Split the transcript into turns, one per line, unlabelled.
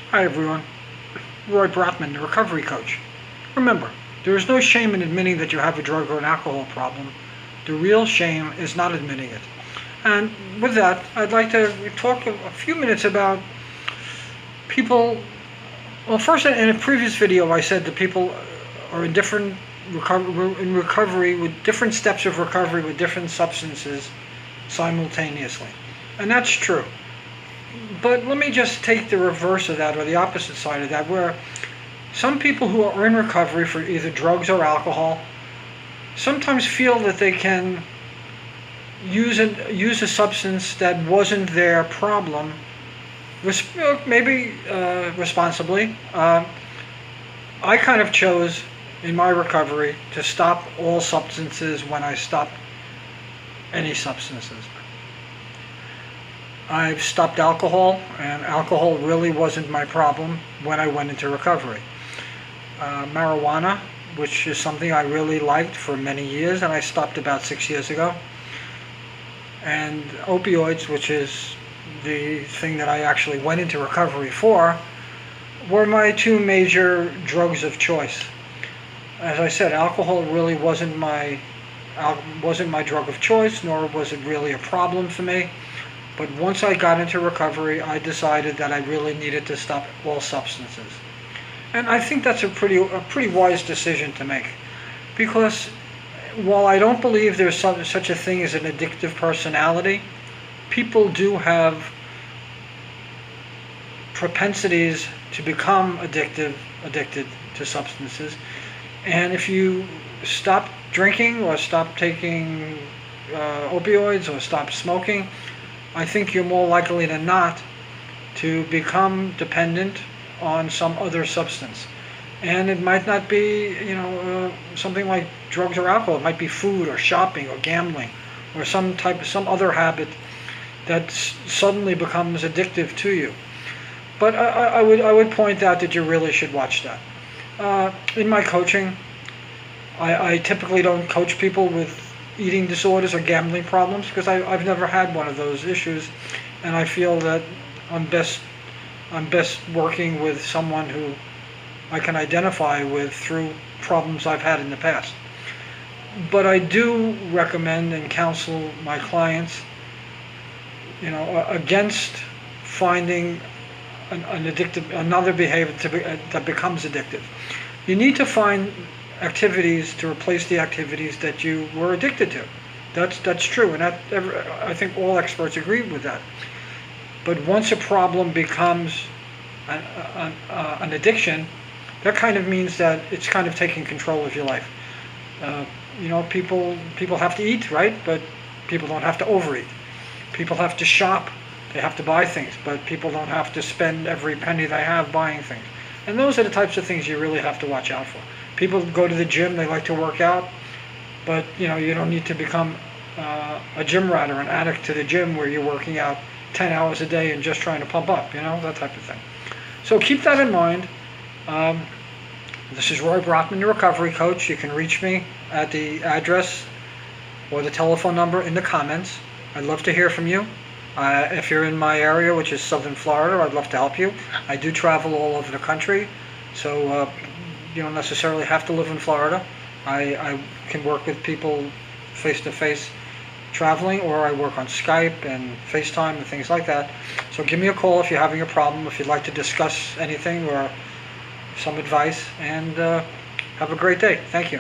Hi everyone, Roy Brotman, the Recovery Coach. Remember, there is no shame in admitting that you have a drug or an alcohol problem. The real shame is not admitting it. And with that, I'd like to talk a few minutes about people. Well, first, in a previous video, I said that people are in recovery with different steps of recovery with different substances simultaneously. And that's true. But let me just take the reverse of that, or the opposite side of that, where some people who are in recovery for either drugs or alcohol sometimes feel that they can use a substance that wasn't their problem, maybe responsibly. I kind of chose in my recovery to stop all substances when I stopped any substances. I've stopped alcohol, and alcohol really wasn't my problem when I went into recovery. Marijuana, which is something I really liked for many years, and I stopped about 6 years ago. And opioids, which is the thing that I actually went into recovery for, were my two major drugs of choice. As I said, alcohol really wasn't my drug of choice, nor was it really a problem for me. But once I got into recovery, I decided that I really needed to stop all substances. And I think that's a pretty wise decision to make. Because while I don't believe there's such a thing as an addictive personality, people do have propensities to become addicted to substances. And if you stop drinking or stop taking opioids or stop smoking, I think you're more likely than not to become dependent on some other substance. And it might not be, something like drugs or alcohol. It might be food or shopping or gambling or some other habit that suddenly becomes addictive to you. But I would point out that you really should watch that. In my coaching, I typically don't coach people with eating disorders or gambling problems, because I've never had one of those issues, and I feel that I'm best working with someone who I can identify with through problems I've had in the past. But I do recommend and counsel my clients, against finding another behavior that becomes addictive. You need to find activities to replace the activities that you were addicted to. That's true, and I think all experts agree with that. But once a problem becomes an addiction, that kind of means that it's kind of taking control of your life. People have to eat, right? But people don't have to overeat. People have to shop. They have to buy things, but people don't have to spend every penny they have buying things. And those are the types of things you really have to watch out for. People go to the gym, they like to work out, but you don't need to become a gym rat or an addict to the gym where you're working out 10 hours a day and just trying to pump up, that type of thing. So keep that in mind. This is Roy Brotman, the Recovery Coach. You can reach me at the address or the telephone number in the comments. I'd love to hear from you. If you're in my area, which is Southern Florida, I'd love to help you. I do travel all over the country, so you don't necessarily have to live in Florida. I can work with people face-to-face traveling, or I work on Skype and FaceTime and things like that. So give me a call if you're having a problem, if you'd like to discuss anything or some advice, and have a great day. Thank you.